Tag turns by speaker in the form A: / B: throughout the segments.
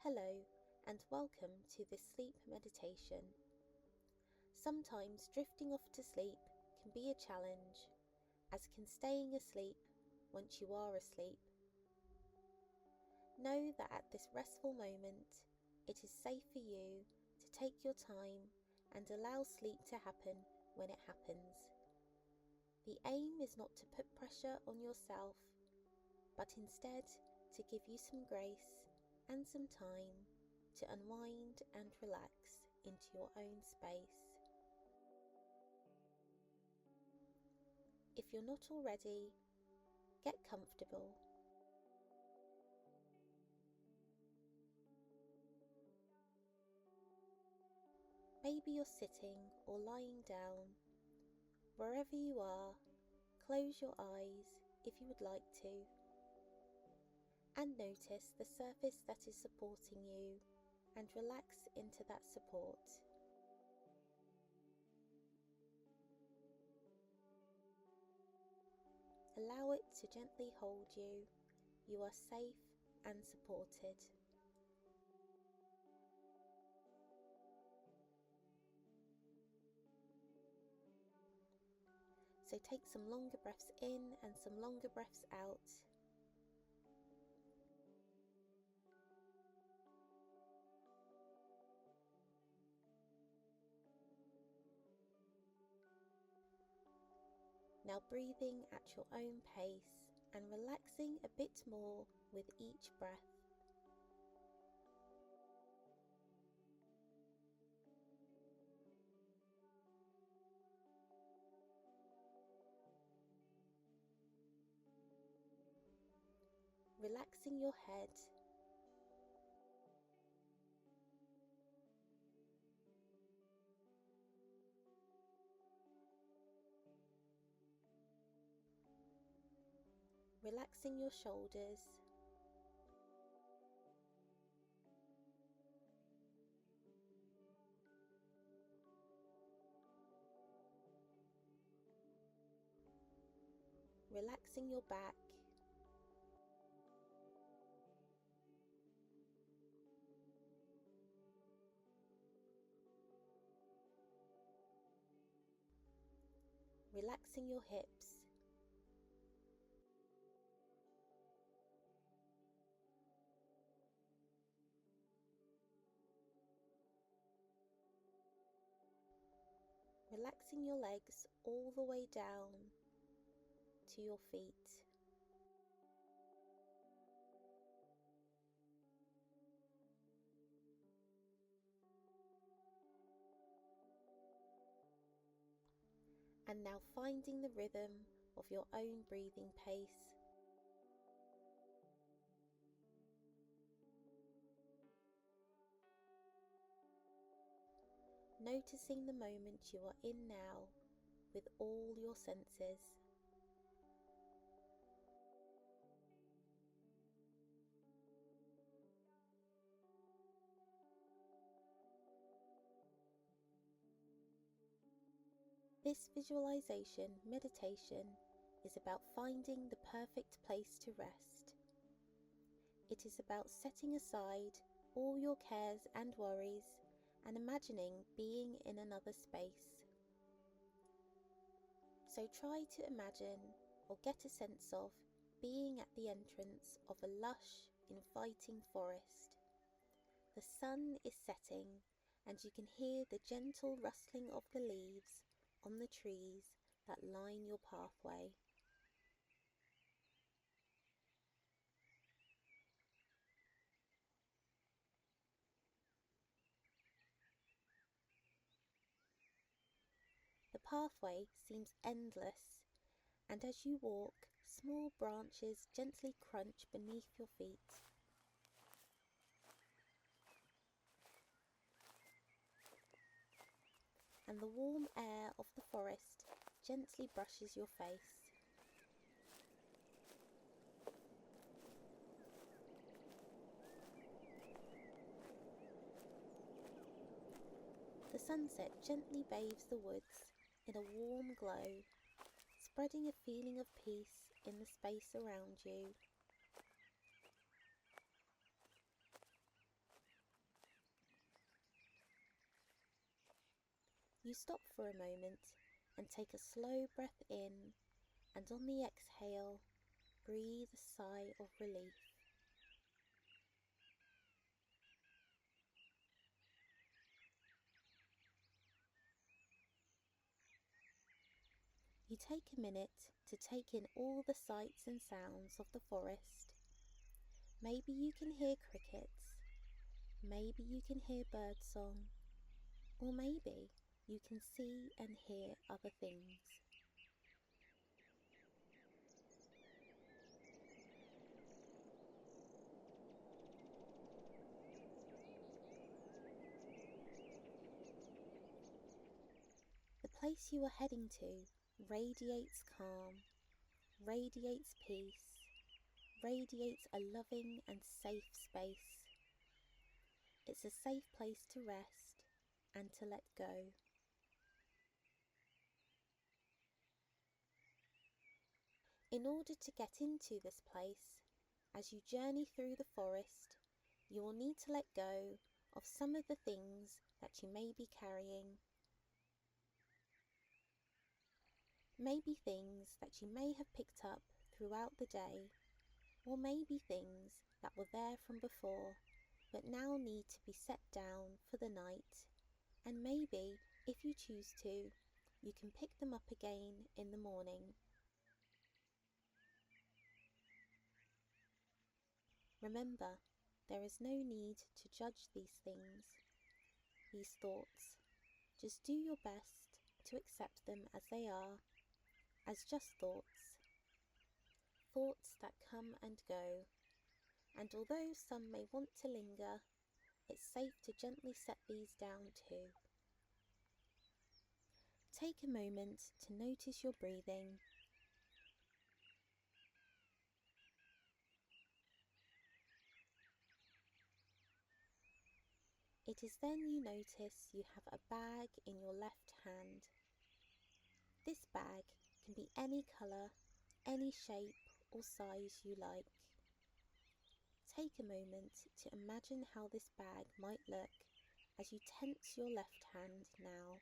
A: Hello, and welcome to this sleep meditation. Sometimes drifting off to sleep can be a challenge, as can staying asleep once you are asleep. Know that at this restful moment, it is safe for you to take your time and allow sleep to happen when it happens. The aim is not to put pressure on yourself, but instead to give you some grace and some time to unwind and relax into your own space. If you're not already, get comfortable. Maybe you're sitting or lying down. Wherever you are, close your eyes if you would like to, and notice the surface that is supporting you and relax into that support. Allow it to gently hold you. You are safe and supported. So take some longer breaths in and some longer breaths out. Now breathing at your own pace and relaxing a bit more with each breath. Relaxing your head, relaxing your shoulders, relaxing your back, relaxing your hips, relaxing your legs all the way down to your feet. And now finding the rhythm of your own breathing pace. Noticing the moment you are in now with all your senses. This visualization meditation is about finding the perfect place to rest. It is about setting aside all your cares and worries and imagining being in another space. So try to imagine or get a sense of being at the entrance of a lush, inviting forest. The sun is setting and you can hear the gentle rustling of the leaves on the trees that line your pathway. The pathway seems endless, and as you walk, small branches gently crunch beneath your feet. And the warm air of the forest gently brushes your face. The sunset gently bathes the woods in a warm glow, spreading a feeling of peace in the space around you. You stop for a moment and take a slow breath in, and on the exhale, breathe a sigh of relief. You take a minute to take in all the sights and sounds of the forest. Maybe you can hear crickets, maybe you can hear birdsong, or maybe you can see and hear other things. The place you are heading to radiates calm, radiates peace, radiates a loving and safe space. It's a safe place to rest and to let go. In order to get into this place, as you journey through the forest, you will need to let go of some of the things that you may be carrying. Maybe things that you may have picked up throughout the day, or maybe things that were there from before but now need to be set down for the night, and maybe, if you choose to, you can pick them up again in the morning. Remember, there is no need to judge these things, these thoughts. Just do your best to accept them as they are, as just thoughts. Thoughts that come and go, and although some may want to linger, it's safe to gently set these down too. Take a moment to notice your breathing. It is then you notice you have a bag in your left hand. This bag can be any colour, any shape or size you like. Take a moment to imagine how this bag might look as you tense your left hand now.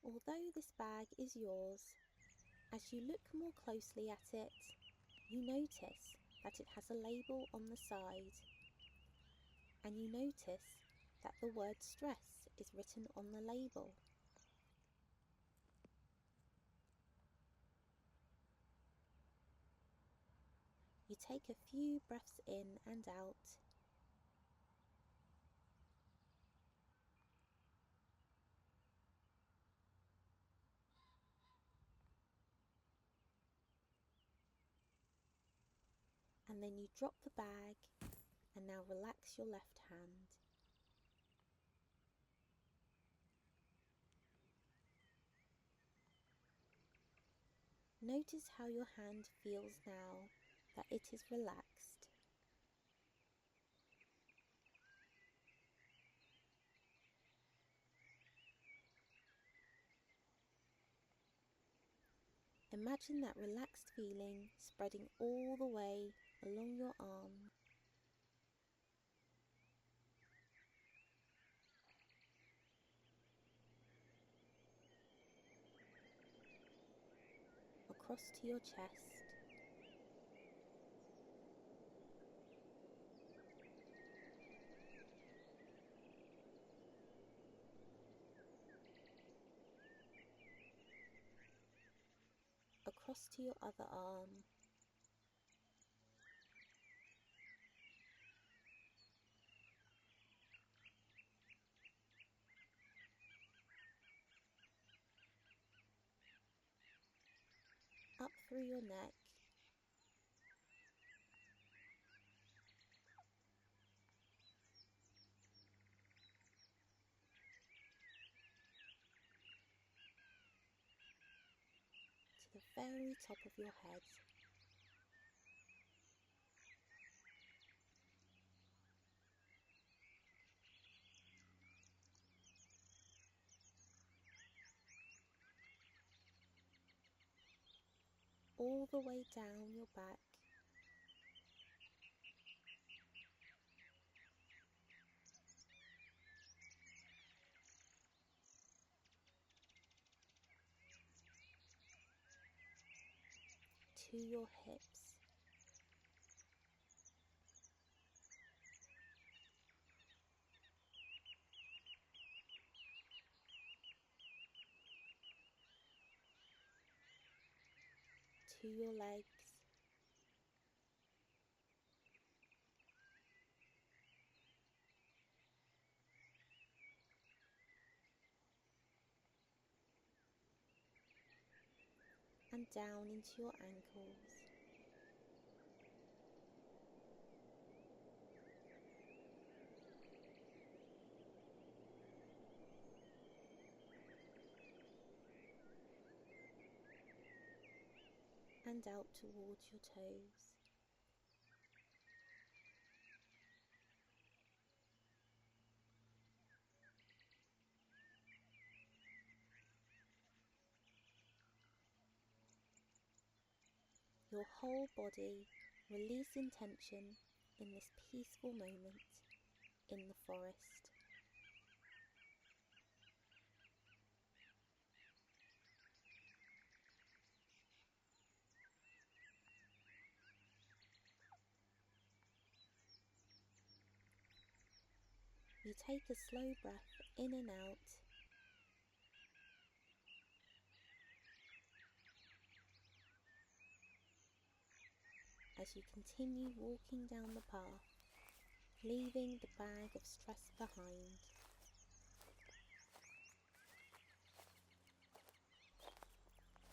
A: Although this bag is yours, as you look more closely at it, you notice that it has a label on the side, and you notice that the word stress is written on the label. You take a few breaths in and out. And then you drop the bag and now relax your left hand. Notice how your hand feels now that it is relaxed. Imagine that relaxed feeling spreading all the way along your arm. Across to your chest. Across to your other arm. Up through your neck. To the very top of your head. all the way down your back, to your hips, to your legs, and down into your ankles. And out towards your toes. Your whole body releasing tension in this peaceful moment in the forest. You take a slow breath in and out, as you continue walking down the path, leaving the bag of stress behind.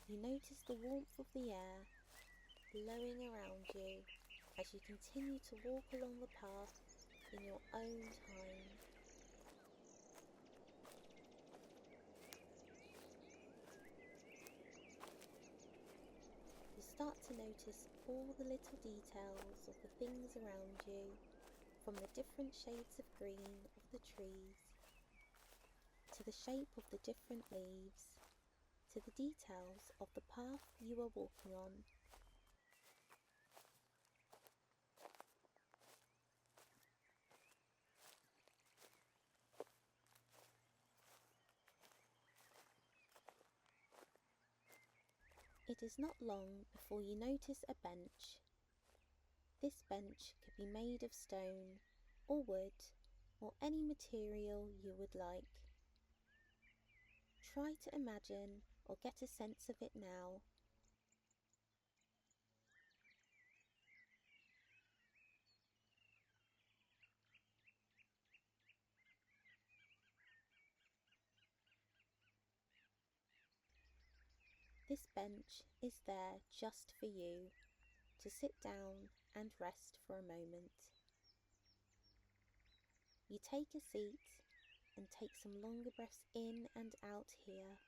A: You notice the warmth of the air blowing around you as you continue to walk along the path in your own time. You start to notice all the little details of the things around you, from the different shades of green of the trees, to the shape of the different leaves, to the details of the path you are walking on. It is not long before you notice a bench. This bench could be made of stone or wood or any material you would like. Try to imagine or get a sense of it now. This bench is there just for you to sit down and rest for a moment. You take a seat and take some longer breaths in and out here.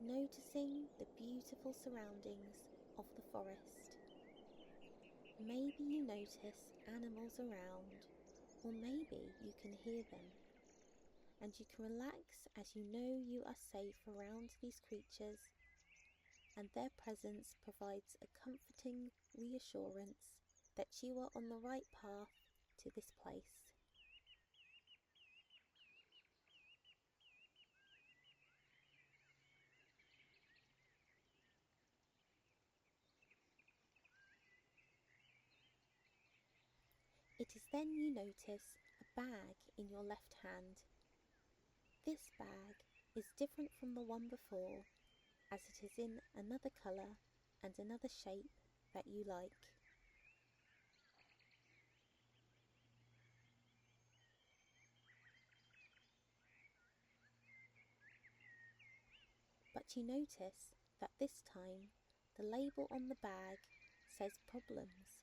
A: Noticing the beautiful surroundings of the forest. Maybe you notice animals around, or maybe you can hear them, and you can relax as you know you are safe around these creatures, and their presence provides a comforting reassurance that you are on the right path to this place. It is then you notice a bag in your left hand. This bag is different from the one before, as it is in another colour and another shape that you like. But you notice that this time the label on the bag says problems.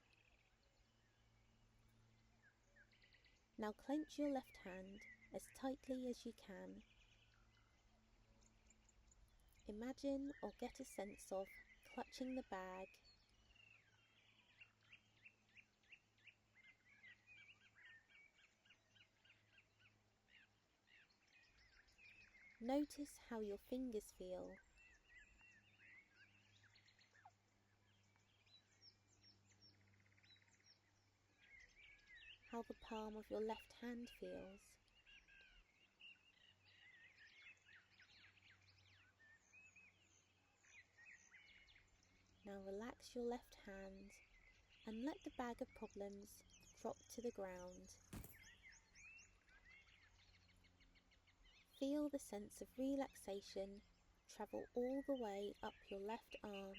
A: Now clench your left hand as tightly as you can. Imagine or get a sense of clutching the bag Notice how your fingers feel. How the palm of your left hand feels. Now relax your left hand and let the bag of problems drop to the ground. Feel the sense of relaxation travel all the way up your left arm.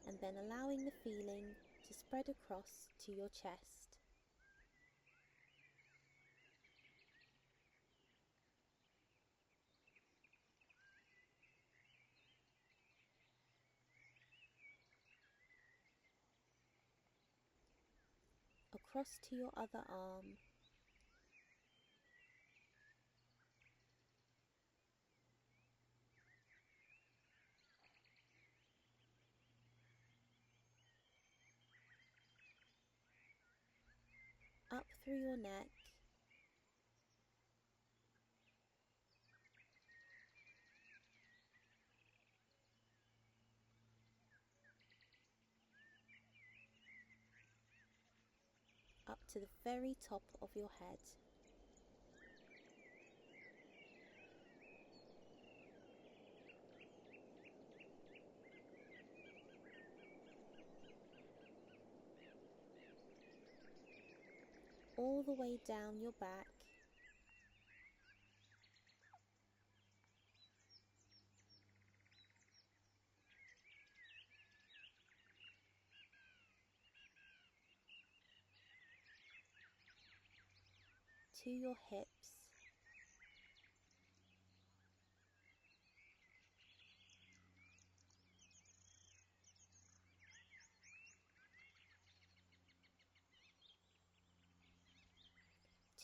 A: And then allowing the feeling to spread across to your chest. Across to your other arm. Up through your neck. Up to the very top of your head. All the way down your back. To your hips.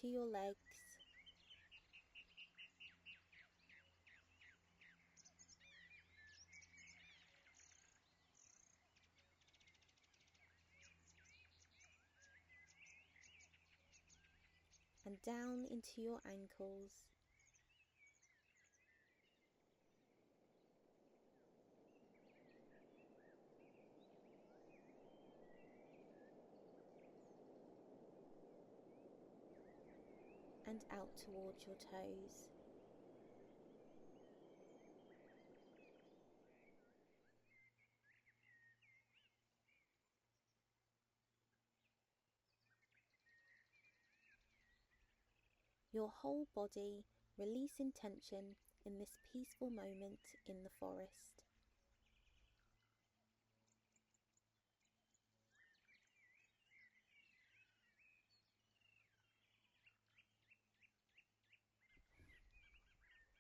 A: To your legs. And down into your ankles. And out towards your toes. Your whole body releasing tension in this peaceful moment in the forest.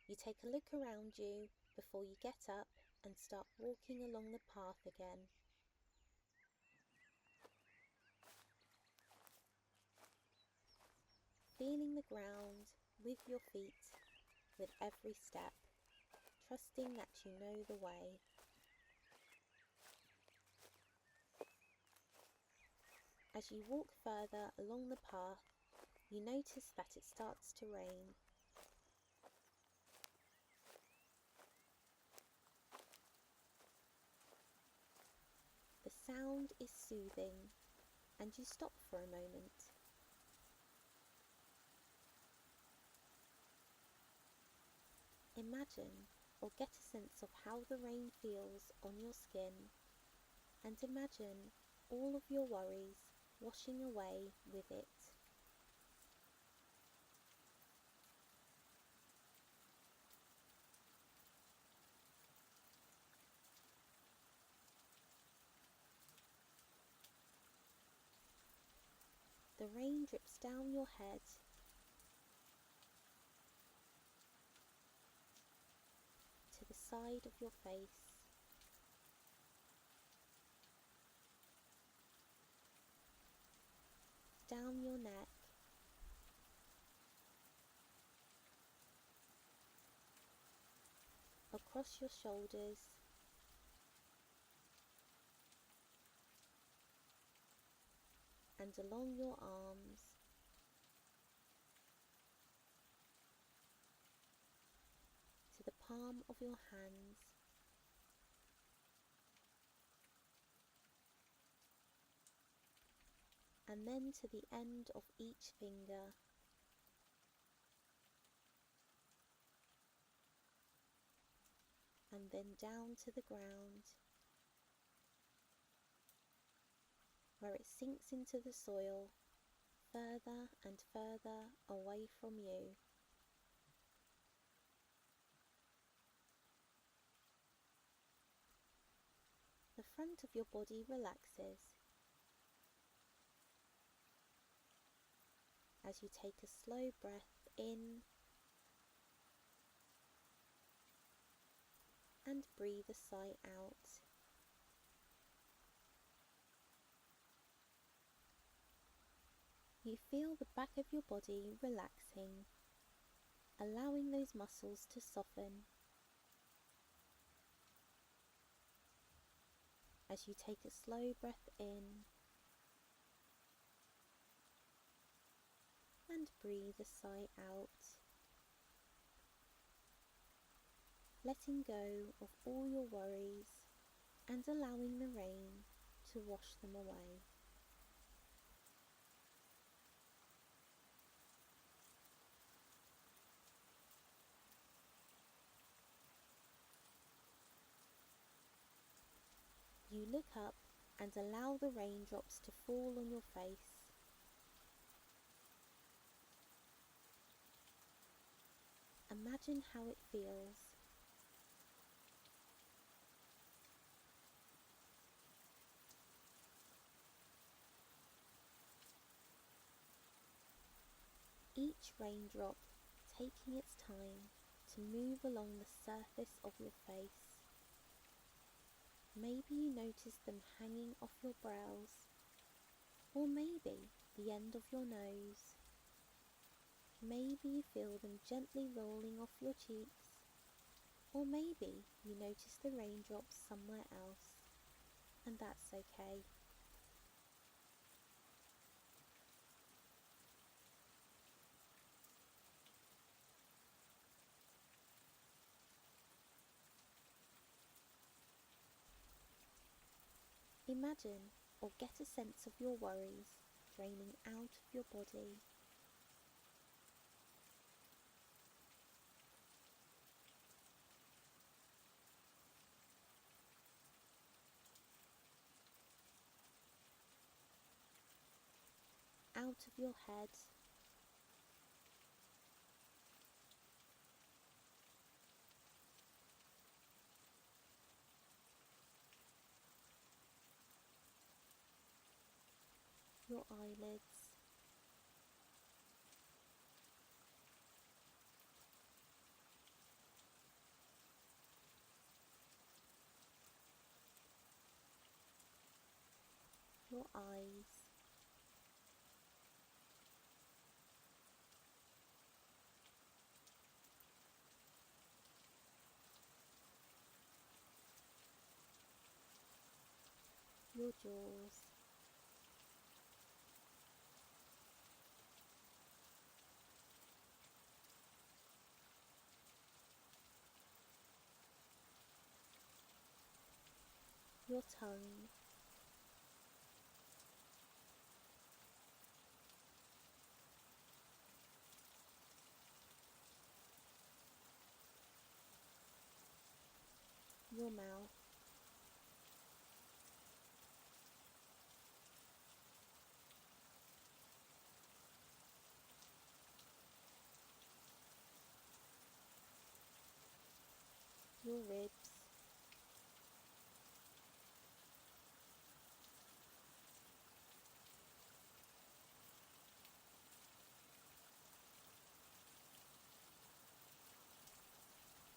A: You take a look around you before you get up and start walking along the path again. Feeling the ground with your feet with every step, trusting that you know the way. As you walk further along the path, you notice that it starts to rain. The sound is soothing, and you stop for a moment. Imagine or get a sense of how the rain feels on your skin, and imagine all of your worries washing away with it. The rain drips down your head, to the side of your face, down your neck, across your shoulders, and along your arms, to the palm of your hands, and then to the end of each finger, and then down to the ground, where it sinks into the soil, further and further away from you. The front of your body relaxes as you take a slow breath in and breathe a sigh out. You feel the back of your body relaxing, allowing those muscles to soften. As you take a slow breath in and breathe a sigh out, letting go of all your worries and allowing the rain to wash them away. You look up and allow the raindrops to fall on your face. Imagine how it feels. Each raindrop taking its time to move along the surface of your face. Maybe you notice them hanging off your brows, or maybe the end of your nose. Maybe you feel them gently rolling off your cheeks, or maybe you notice the raindrops somewhere else, and that's okay. Imagine or get a sense of your worries draining out of your body. Out of your head, your eyelids, your eyes, your jaws, your tongue, your mouth, your ribs,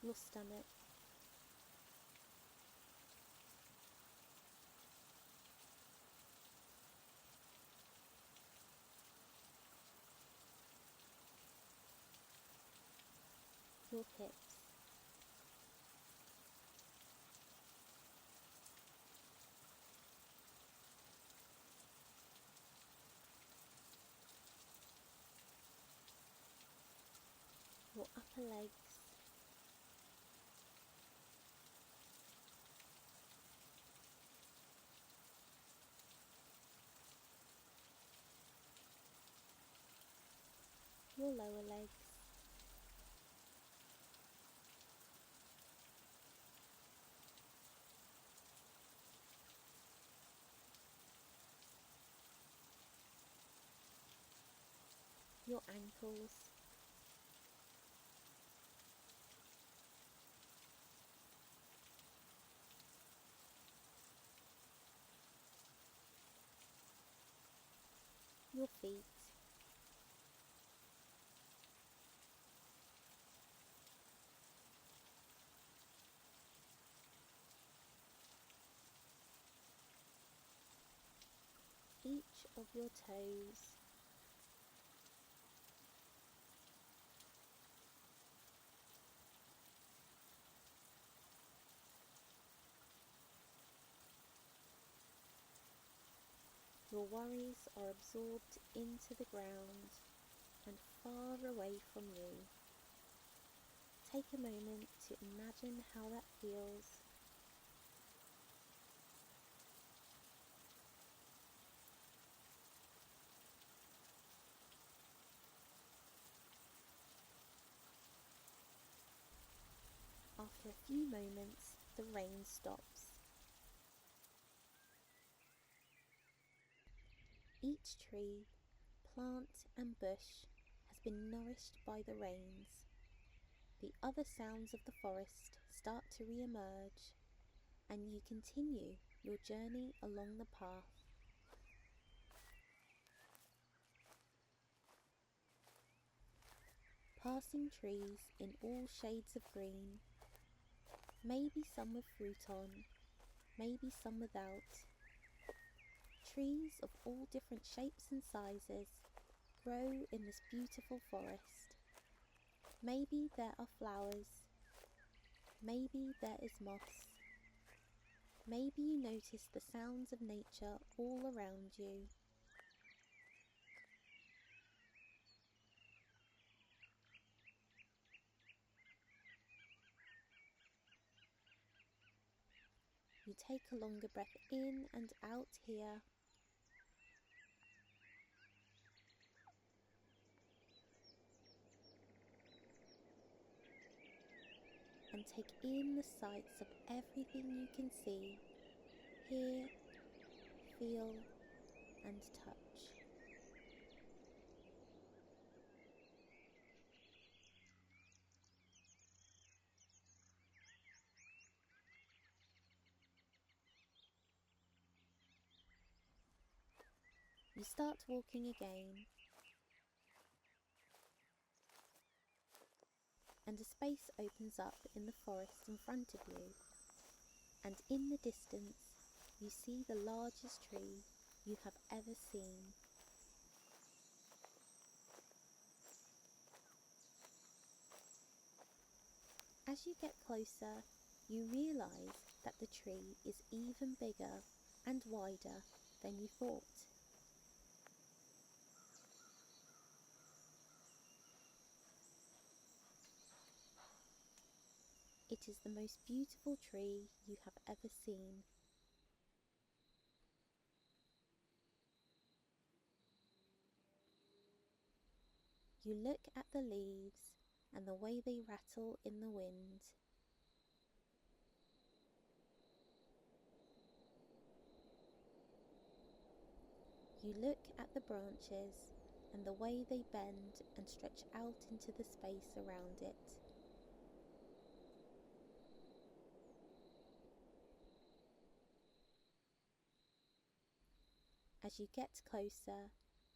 A: your stomach, your hips, upper legs, your lower legs, your ankles, your feet, each of your toes, your worries are absorbed into the ground and far away from you. Take a moment to imagine how that feels. After a few moments, the rain stops. Each tree, plant and bush has been nourished by the rains. The other sounds of the forest start to re-emerge, and you continue your journey along the path. Passing trees in all shades of green, maybe some with fruit on, maybe some without. Trees of all different shapes and sizes grow in this beautiful forest. Maybe there are flowers, maybe there is moss. Maybe you notice the sounds of nature all around you. You take a longer breath in and out here. And take in the sights of everything you can see, hear, feel, and touch. You start walking again, and a space opens up in the forest in front of you, and in the distance you see the largest tree you have ever seen. As you get closer, you realise that the tree is even bigger and wider than you thought. It is the most beautiful tree you have ever seen. You look at the leaves and the way they rattle in the wind. You look at the branches and the way they bend and stretch out into the space around it. As you get closer,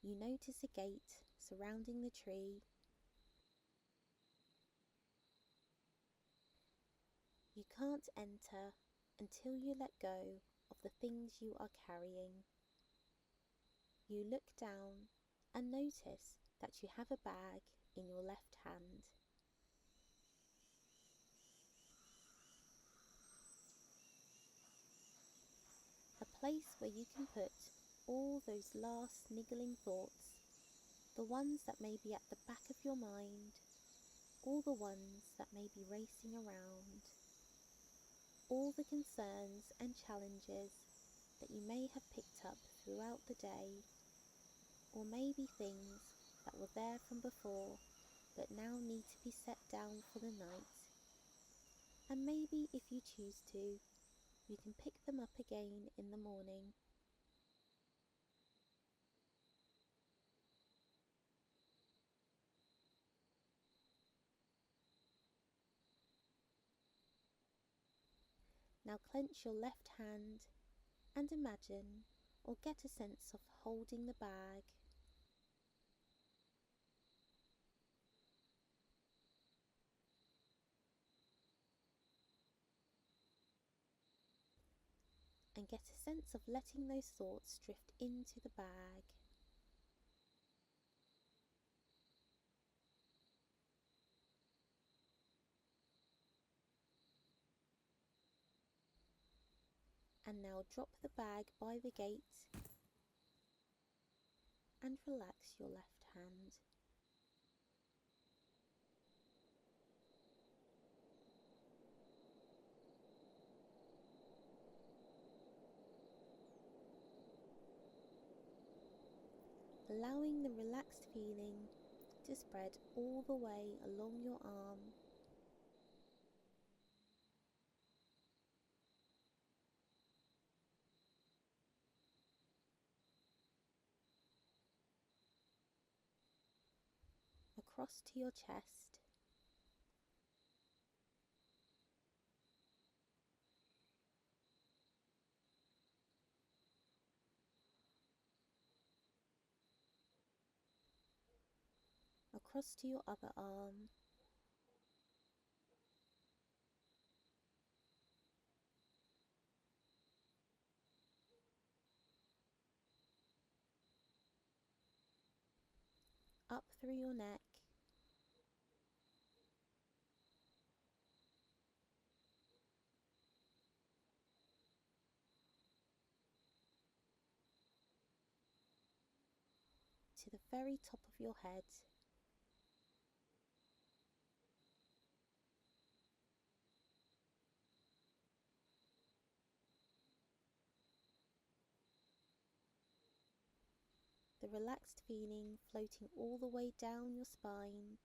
A: you notice a gate surrounding the tree. You can't enter until you let go of the things you are carrying. You look down and notice that you have a bag in your left hand. A place where you can put all those last niggling thoughts, the ones that may be at the back of your mind, all the ones that may be racing around, all the concerns and challenges that you may have picked up throughout the day, or maybe things that were there from before but now need to be set down for the night. And maybe if you choose to, you can pick them up again in the morning. Now clench your left hand and imagine or get a sense of holding the bag. And get a sense of letting those thoughts drift into the bag. And now drop the bag by the gate and relax your left hand. Allowing the relaxed feeling to spread all the way along your arm, across to your chest, across to your other arm, up through your neck, to the very top of your head. The relaxed feeling floating all the way down your spine,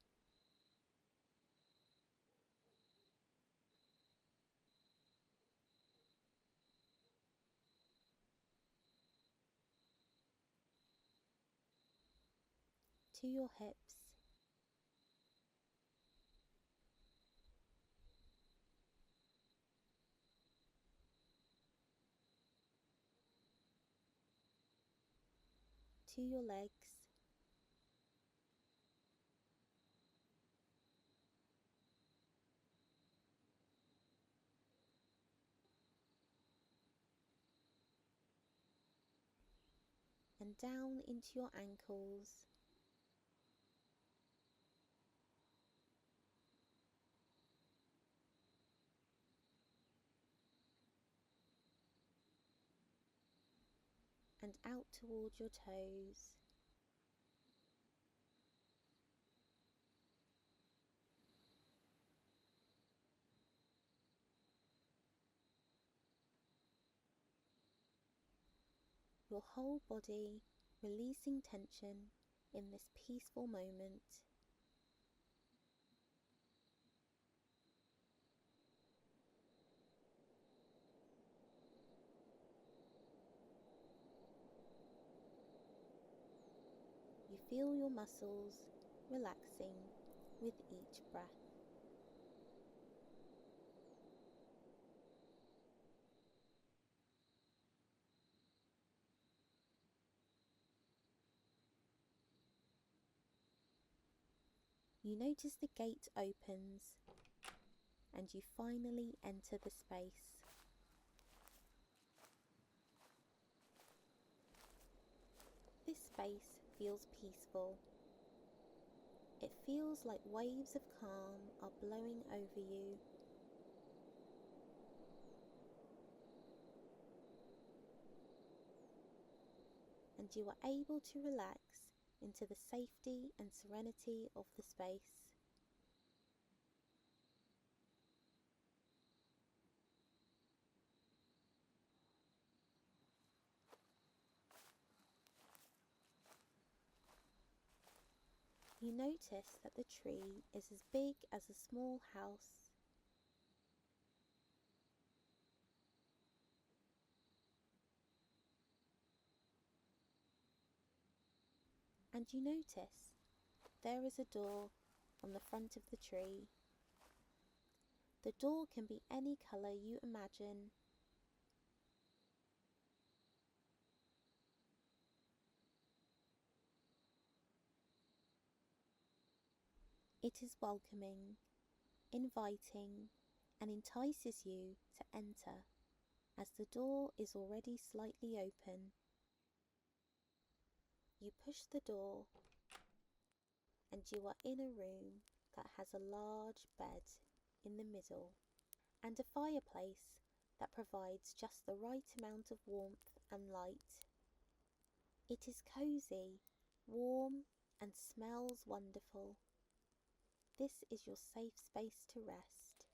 A: to your hips, to your legs, and down into your ankles, and out towards your toes. Your whole body releasing tension in this peaceful moment. You feel your muscles relaxing with each breath. You notice the gate opens and you finally enter the space. This space feels peaceful. It feels like waves of calm are blowing over you. And you are able to relax into the safety and serenity of the space. You notice that the tree is as big as a small house. And you notice there is a door on the front of the tree. The door can be any colour you imagine. It is welcoming, inviting, and entices you to enter, as the door is already slightly open. You push the door, and you are in a room that has a large bed in the middle, and a fireplace that provides just the right amount of warmth and light. It is cosy, warm, and smells wonderful. This is your safe space to rest,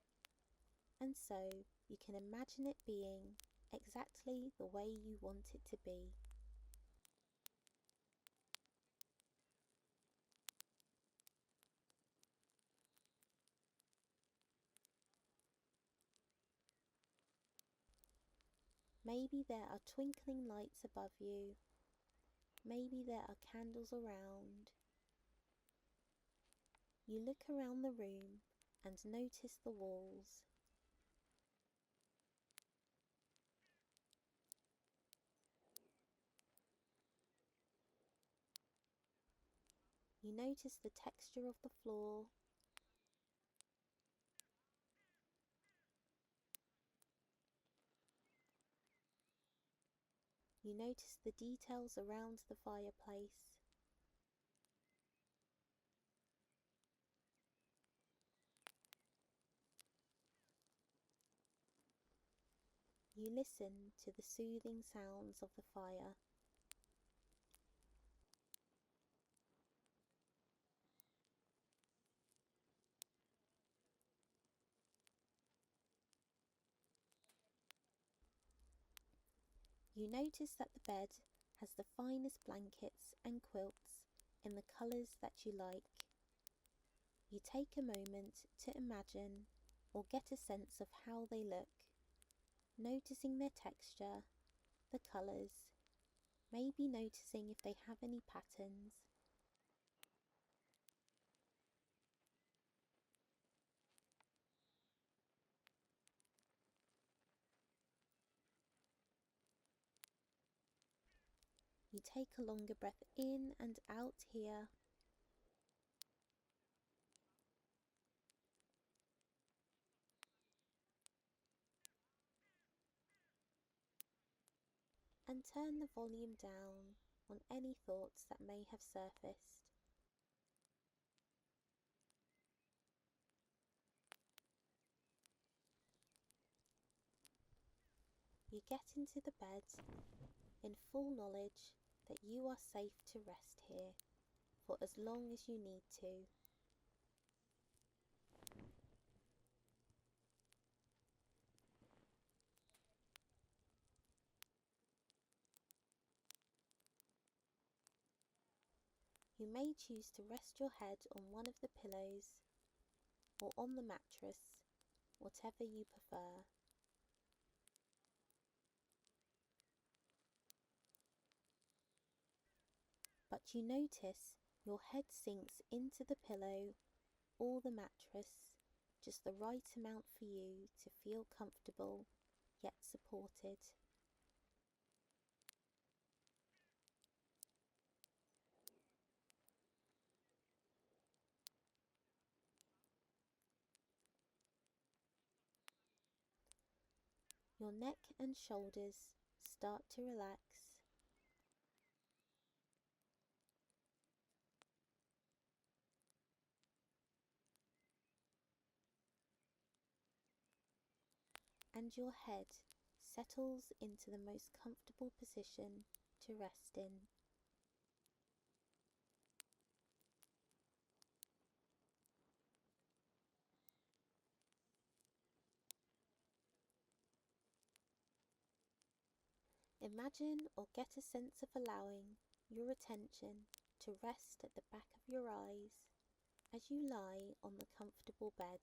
A: and so you can imagine it being exactly the way you want it to be. Maybe there are twinkling lights above you. Maybe there are candles around. You look around the room and notice the walls. You notice the texture of the floor. You notice the details around the fireplace. You listen to the soothing sounds of the fire. You notice that the bed has the finest blankets and quilts in the colours that you like. You take a moment to imagine or get a sense of how they look, noticing their texture, the colours, maybe noticing if they have any patterns. You take a longer breath in and out here. And turn the volume down on any thoughts that may have surfaced. You get into the bed in full knowledge that you are safe to rest here for as long as you need to. You may choose to rest your head on one of the pillows or on the mattress, whatever you prefer. But you notice your head sinks into the pillow or the mattress, just the right amount for you to feel comfortable yet supported. Your neck and shoulders start to relax. And your head settles into the most comfortable position to rest in. Imagine or get a sense of allowing your attention to rest at the back of your eyes as you lie on the comfortable bed.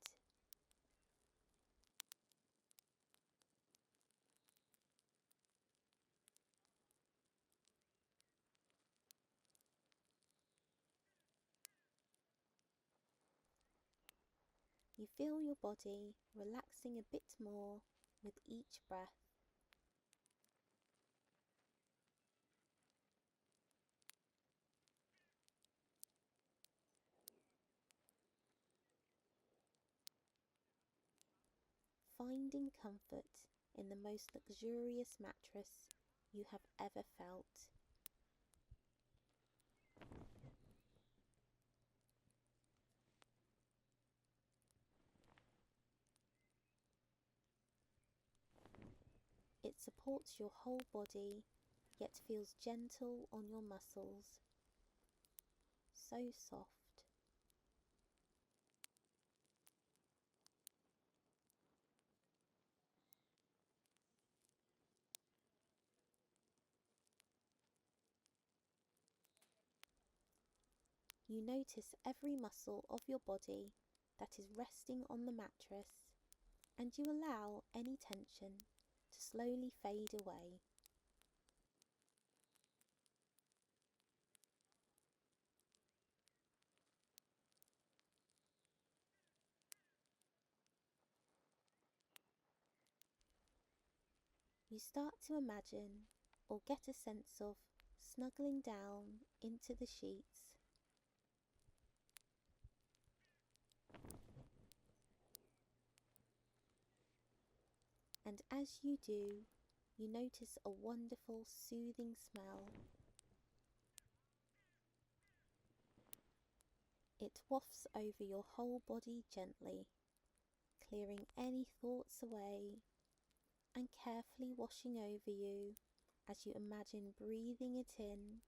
A: You feel your body relaxing a bit more with each breath. Finding comfort in the most luxurious mattress you have ever felt. It supports your whole body, yet feels gentle on your muscles. So soft. You notice every muscle of your body that is resting on the mattress, and you allow any tension to slowly fade away. You start to imagine or get a sense of snuggling down into the sheets. And as you do, you notice a wonderful soothing smell. It wafts over your whole body gently, clearing any thoughts away and carefully washing over you as you imagine breathing it in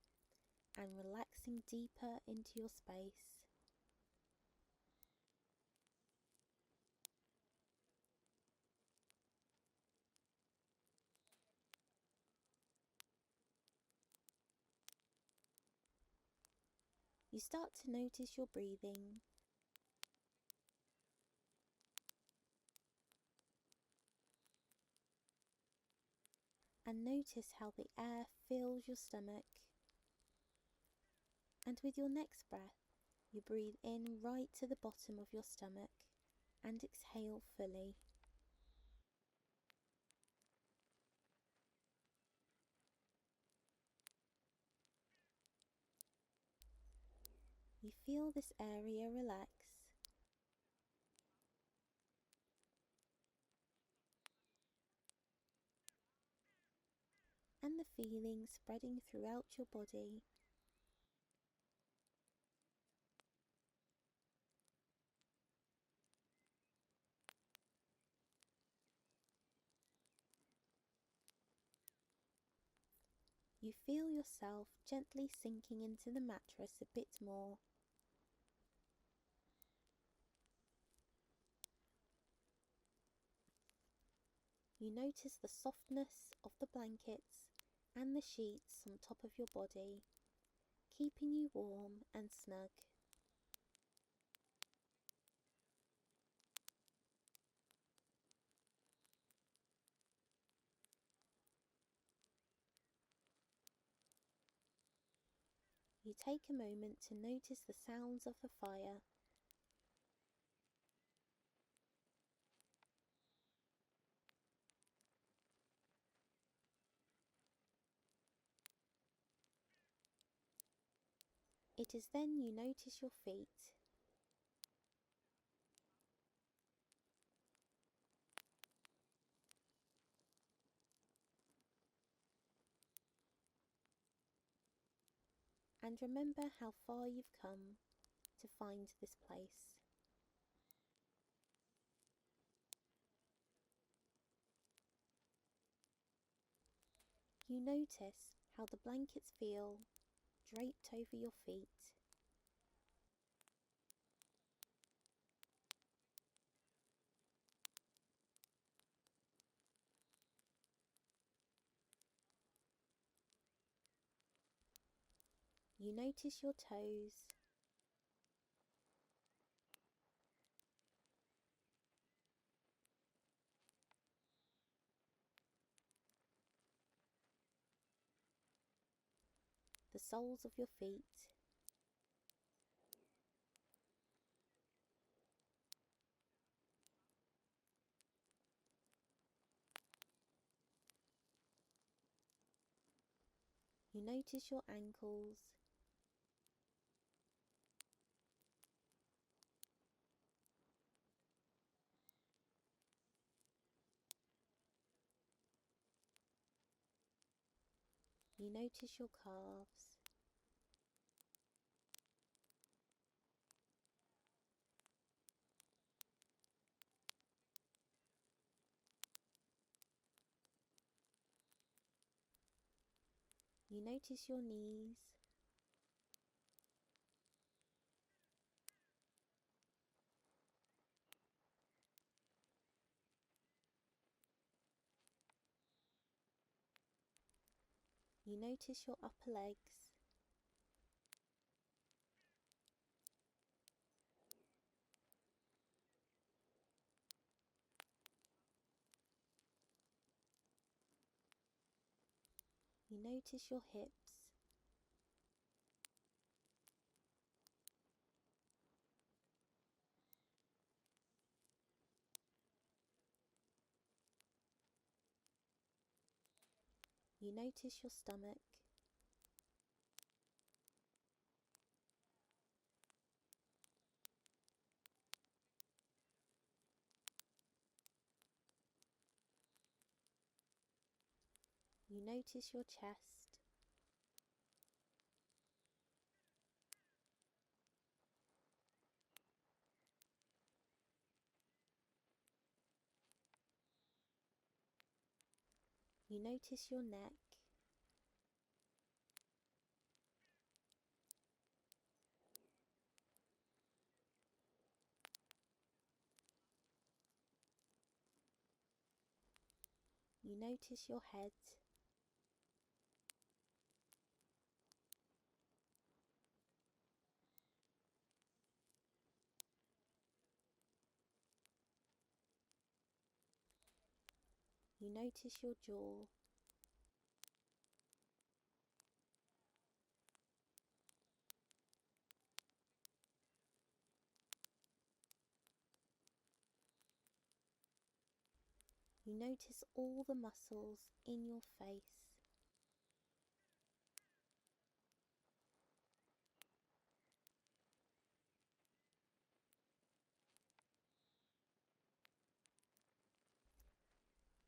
A: and relaxing deeper into your space. You start to notice your breathing and notice how the air fills your stomach. And with your next breath, you breathe in right to the bottom of your stomach and exhale fully. You feel this area relax, and the feeling spreading throughout your body. You feel yourself gently sinking into the mattress a bit more. You notice the softness of the blankets and the sheets on top of your body, keeping you warm and snug. You take a moment to notice the sounds of the fire. It is then you notice your feet. And remember how far you've come to find this place. You notice how the blankets feel draped over your feet. You notice your toes, the soles of your feet, you notice your ankles, you notice your calves, you notice your knees, you notice your upper legs, you notice your hips, you notice your stomach, you notice your chest, you notice your neck, you notice your head, you notice your jaw, you notice all the muscles in your face,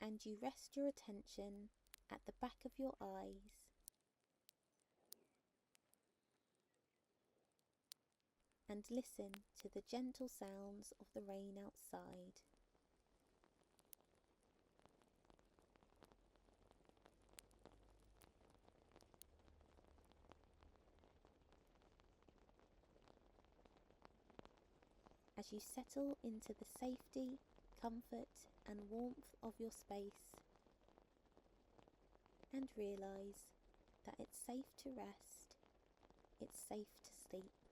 A: and you rest your attention at the back of your eyes and listen to the gentle sounds of the rain outside. As you settle into the safety, comfort and warmth of your space and realise that it's safe to rest, it's safe to sleep.